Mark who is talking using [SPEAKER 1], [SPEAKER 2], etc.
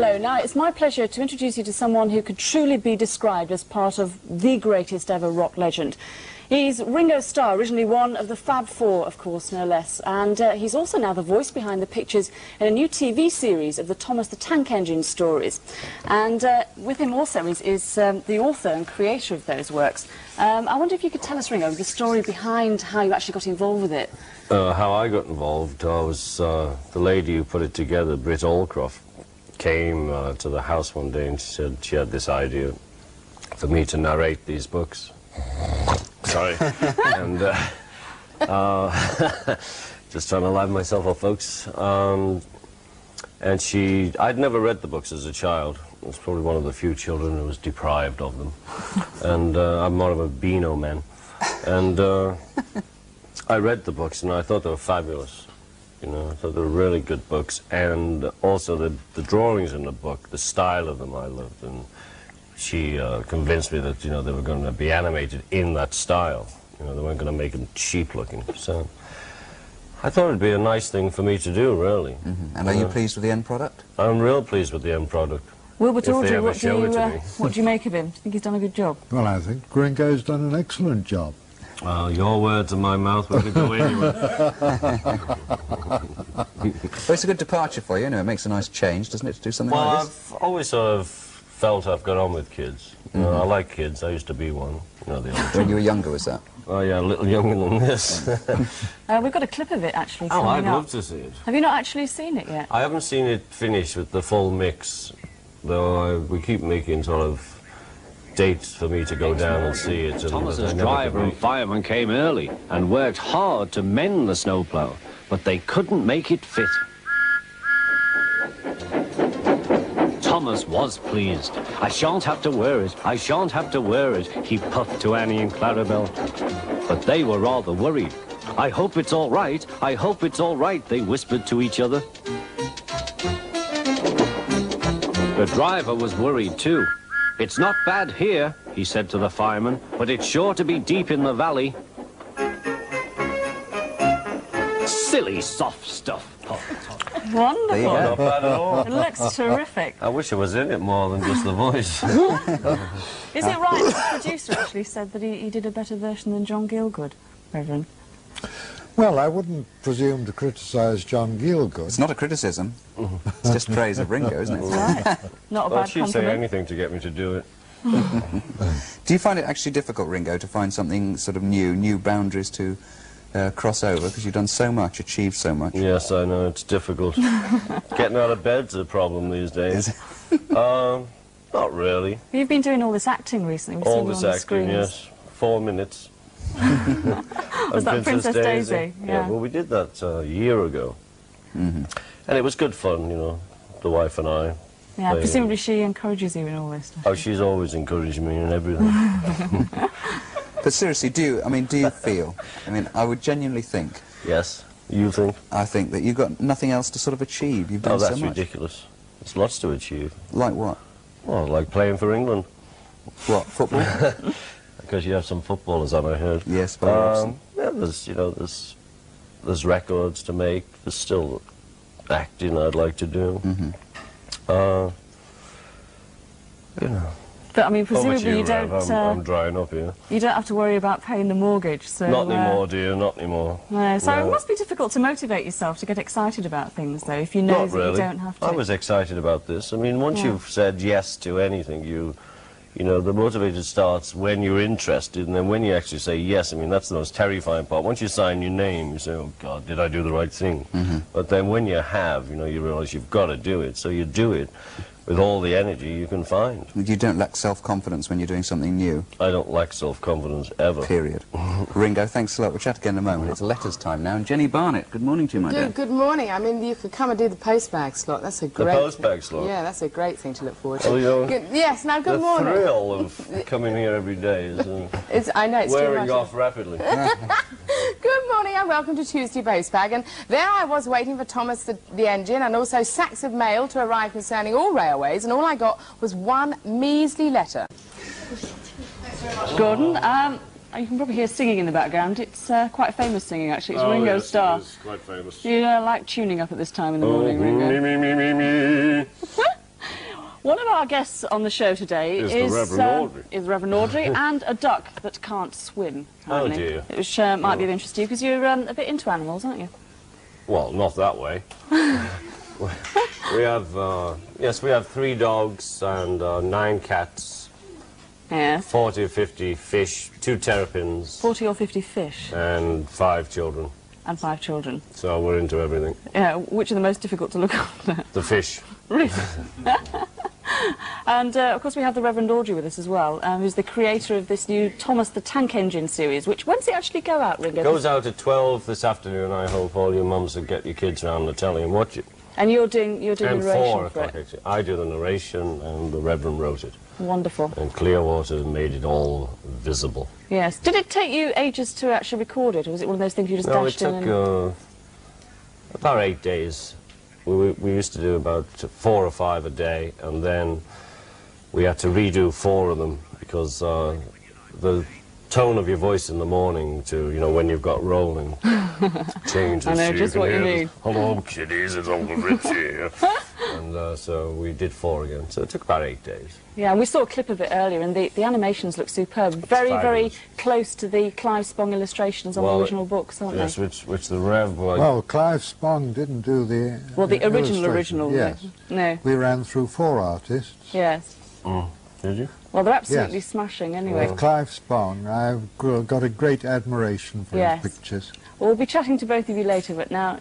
[SPEAKER 1] hello. Now, it's my pleasure to introduce you to someone who could truly be described as part of the greatest ever rock legend. He's Ringo Starr, originally one of the Fab Four, of course, no less. And he's also now the voice behind the pictures in a new TV series of the Thomas the Tank Engine stories. And with him also is the author and creator of those works. I wonder if you could tell us, Ringo, the story behind how you actually got involved with it.
[SPEAKER 2] How I got involved, I was the lady who put it together, Britt Allcroft, came to the house one day and she said she had this idea for me to narrate these books. Sorry. And just trying to liven myself up, folks. And I'd never read the books as a child. I was probably one of the few children who was deprived of them. And I'm more of a Beano man. And I read the books and I thought they were fabulous. You know, I thought they were really good books. And also the drawings in the book, the style of them I loved. And she convinced me that, you know, they were going to be animated in that style. You know, they weren't going to make them cheap looking. So I thought it'd be a nice thing for me to do, really.
[SPEAKER 3] Mm-hmm. And are you pleased with the end product?
[SPEAKER 2] I'm real pleased with the end product.
[SPEAKER 1] Wilbur Georgie, what do you make of him? Do you think he's done a good job?
[SPEAKER 4] Well, I think Ringo's done an excellent job.
[SPEAKER 2] Well, your words in my mouth, we could go anywhere.
[SPEAKER 3] Well, it's a good departure for you, you know, it makes a nice change, doesn't it, to do something like this?
[SPEAKER 2] Well, I've always sort of felt I've got on with kids. You know, I like kids. I used to be one. You know,
[SPEAKER 3] when you were younger, was that?
[SPEAKER 2] Oh, yeah, a little younger than this.
[SPEAKER 1] We've got a clip of it, actually,
[SPEAKER 2] Oh, I'd
[SPEAKER 1] up.
[SPEAKER 2] love to see it.
[SPEAKER 1] Have you not actually seen it yet?
[SPEAKER 2] I haven't seen it finished with the full mix, though we keep making sort of dates for me to go down and see it.
[SPEAKER 5] Thomas's driver and fireman came early and worked hard to mend the snowplow, but they couldn't make it fit. Thomas was pleased. I shan't have to wear it, I shan't have to wear it, he puffed to Annie and Clarabelle. But they were rather worried. I hope it's all right, I hope it's all right, they whispered to each other. The driver was worried too. It's not bad here, he said to the fireman, but it's sure to be deep in the valley. Silly soft stuff.
[SPEAKER 1] Wonderful.
[SPEAKER 2] Not bad at all.
[SPEAKER 1] It looks terrific.
[SPEAKER 2] I wish I was in it more than just the voice.
[SPEAKER 1] Is it right that the producer actually said that he did a better version than John Gielgud, Reverend?
[SPEAKER 4] Well, I wouldn't presume to criticise John Gielgud.
[SPEAKER 3] It's not a criticism. It's just praise of Ringo, isn't it?
[SPEAKER 1] Right. Not a bad
[SPEAKER 2] she'd
[SPEAKER 1] compliment.
[SPEAKER 2] say anything to get me to do it.
[SPEAKER 3] Do you find it actually difficult, Ringo, to find something sort of new boundaries to cross over? Because you've done so much, achieved so much.
[SPEAKER 2] Yes, I know, it's difficult. Getting out of bed's a problem these days. Not really.
[SPEAKER 1] You've been doing all this acting recently. We've
[SPEAKER 2] All
[SPEAKER 1] seen you
[SPEAKER 2] this
[SPEAKER 1] on the
[SPEAKER 2] acting,
[SPEAKER 1] screens.
[SPEAKER 2] yes. 4 minutes.
[SPEAKER 1] Was that Princess Daisy?
[SPEAKER 2] Yeah, well, we did that a year ago. And it was good fun, you know, the wife and I.
[SPEAKER 1] Yeah, presumably she encourages you in all this stuff.
[SPEAKER 2] Oh, she's always encouraged me in everything.
[SPEAKER 3] But seriously, do you feel, I mean, I would genuinely think...
[SPEAKER 2] Yes, you think?
[SPEAKER 3] I think that you've got nothing else to sort of achieve. You've done so much.
[SPEAKER 2] Oh, that's ridiculous. There's lots to achieve.
[SPEAKER 3] Like what?
[SPEAKER 2] Well, like playing for England.
[SPEAKER 3] What, football?
[SPEAKER 2] Because you have some footballers on, I heard.
[SPEAKER 3] Yes, very often.
[SPEAKER 2] Yeah, there's records to make. There's still acting I'd like to do. You know.
[SPEAKER 1] But I mean, presumably you don't.
[SPEAKER 2] I'm drying up here.
[SPEAKER 1] You don't have to worry about paying the mortgage. So
[SPEAKER 2] not anymore, dear. Not anymore.
[SPEAKER 1] No, so it must be difficult to motivate yourself to get excited about things, though, if you know
[SPEAKER 2] not
[SPEAKER 1] that
[SPEAKER 2] really.
[SPEAKER 1] you don't have to.
[SPEAKER 2] I was excited about this. I mean, once you've said yes to anything, you know, the motivator starts when you're interested, and then when you actually say yes, I mean, that's the most terrifying part. Once you sign your name, you say, oh, God, did I do the right thing? But then when you have, you know, you realize you've got to do it, so you do it with all the energy you can find.
[SPEAKER 3] You don't lack self-confidence when you're doing something new?
[SPEAKER 2] I don't lack self-confidence, ever.
[SPEAKER 3] Period. Ringo, thanks a lot. We'll chat again in a moment. It's letters time now. And Jenny Barnett, good morning to you, my dear.
[SPEAKER 6] Good morning. I mean, you could come and do the postbag slot. That's a great...
[SPEAKER 2] The postbag slot?
[SPEAKER 6] Yeah, that's a great thing to look forward to.
[SPEAKER 2] Oh, you know,
[SPEAKER 6] yes, now good morning.
[SPEAKER 2] The thrill of coming here every day is
[SPEAKER 6] I know, it's
[SPEAKER 2] wearing off rapidly.
[SPEAKER 6] Good morning and welcome to Tuesday Postbag. And there I was waiting for Thomas the engine and also sacks of mail to arrive concerning all railways, and all I got was one measly letter.
[SPEAKER 1] Gordon, you can probably hear singing in the background. It's quite famous singing, actually. It's Ringo
[SPEAKER 2] yes,
[SPEAKER 1] Starr.
[SPEAKER 2] It is quite famous.
[SPEAKER 1] Do you like tuning up at this time in the morning, Ringo?
[SPEAKER 2] Me.
[SPEAKER 1] One of our guests on the show today
[SPEAKER 2] Is the Reverend Audrey.
[SPEAKER 1] Is Reverend Audrey, and a duck that can't swim.
[SPEAKER 2] Oh,
[SPEAKER 1] apparently.
[SPEAKER 2] dear.
[SPEAKER 1] Which might be of interest to you, because you're a bit into animals, aren't you?
[SPEAKER 2] Well, not that way. We have, yes, we have 3 dogs and 9 cats,
[SPEAKER 1] Yes.
[SPEAKER 2] 40 or 50 fish, 2 terrapins,
[SPEAKER 1] 40 or 50 fish
[SPEAKER 2] and 5 children.
[SPEAKER 1] and 5 children.
[SPEAKER 2] So we're into everything.
[SPEAKER 1] Yeah, which are the most difficult to look after?
[SPEAKER 2] The fish.
[SPEAKER 1] Really? And, of course, we have the Reverend Audrey with us as well, who's the creator of this new Thomas the Tank Engine series, which, when does it actually go out, Ringo?
[SPEAKER 2] It goes out at 12 this afternoon. I hope all your mums will get your kids around the telly and watch it.
[SPEAKER 1] And you're doing
[SPEAKER 2] And
[SPEAKER 1] narration
[SPEAKER 2] 4
[SPEAKER 1] for
[SPEAKER 2] o'clock,
[SPEAKER 1] it.
[SPEAKER 2] actually. I do the narration, and the Reverend wrote it.
[SPEAKER 1] Wonderful.
[SPEAKER 2] And Clearwater made it all visible.
[SPEAKER 1] Yes. Did it take you ages to actually record it, or was it one of those things you just
[SPEAKER 2] No, it
[SPEAKER 1] dashed in
[SPEAKER 2] took
[SPEAKER 1] and...
[SPEAKER 2] about 8 days. We used to do about 4 or 5 a day, and then we had to redo 4 of them because the tone of your voice in the morning to, you know, when you've got rolling changes.
[SPEAKER 1] I know
[SPEAKER 2] So
[SPEAKER 1] just
[SPEAKER 2] can
[SPEAKER 1] what you
[SPEAKER 2] hear
[SPEAKER 1] mean.
[SPEAKER 2] Hello, kiddies, it's Uncle Richie here. And so we did 4 again. So it took about 8 days.
[SPEAKER 1] Yeah, and we saw a clip of it earlier, and the animations look superb. Very, very
[SPEAKER 2] fabulous.
[SPEAKER 1] close to the Clive Spong illustrations on the original books, aren't
[SPEAKER 2] Yes,
[SPEAKER 1] they?
[SPEAKER 2] which the Rev...
[SPEAKER 4] Well, Clive Spong didn't do the
[SPEAKER 1] Well, the original,
[SPEAKER 4] illustration. Yes.
[SPEAKER 1] No.
[SPEAKER 4] We ran through 4 artists.
[SPEAKER 1] Yes.
[SPEAKER 2] Did you?
[SPEAKER 1] Well, they're absolutely
[SPEAKER 4] Yes.
[SPEAKER 1] smashing anyway.
[SPEAKER 4] With Clive Spong, I've got a great admiration for
[SPEAKER 1] Yes.
[SPEAKER 4] his pictures.
[SPEAKER 1] Well, we'll be chatting to both of you later, but now